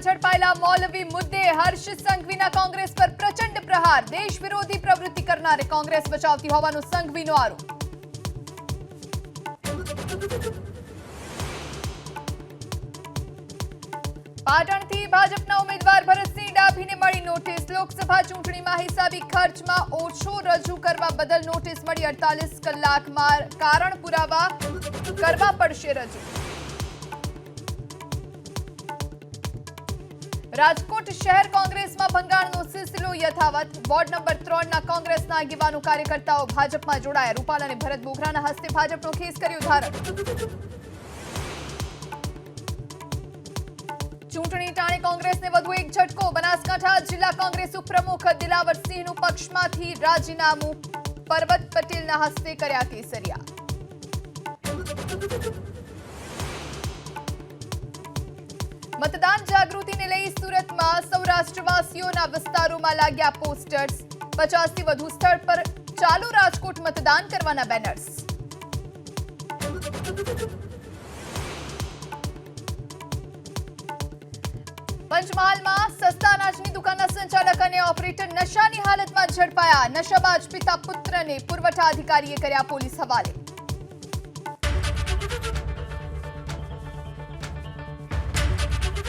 में झड़पाયેલા मौलवी मुद्दे हर्ष संघवीना कांग्रेस पर प्रचंड प्रहार। देश विरोधी प्रवृत्ति करनारे कांग्रेस बचावती होવાનો સંઘવીનો આરોપ। પાટણથી ભાજપના ઉમેદવાર ભરતસિંહ ડાભીને મળી નોટિસ। લોકસભા ચૂંટણીમાં હિસાબી ખર્ચમાં ઓછો રજૂ કરવા બદલ નોટિસ મળી। 48 કલાકમાં કારણ પુરાવા કરવા પડશે રજૂ। રાજકોટ શહેર કોંગ્રેસમાં ભંગાણનો સિલસિલો યથાવત। વોર્ડ નંબર 3ના કોંગ્રેસના આગેવાનો કાર્યકર્તાઓ ભાજપમાં જોડાયા। રૂપાલ અને ભરત બોઘરાના હસ્તે ભાજપનો કેસ કર્યો ધારણ। ચૂંટણી ટાણે કોંગ્રેસને વધુ એક ઝટકો। બનાસકાંઠા જિલ્લા કોંગ્રેસ ઉપપ્રમુખ દિલાવરસિંહનું પક્ષમાંથી રાજીનામું। પરબત પટેલના હસ્તે કર્યા કેસરિયા। मतदान जागृति ने लई सूरत में सौराष्ट्रवासीओना विस्तारों लाग्या पोस्टर्स। 50 थी वधु स्थल पर चालू राजकोट मतदान करवाना बेनर्स। पंचमहाल में सस्ता अनाजनी दुकानना संचालक अने ऑपरेटर नशानी हालत में झड़पाया। नशाबाज पिता पुत्र ने पुरवठा अधिकारीए कर्या पोलीस हवाले।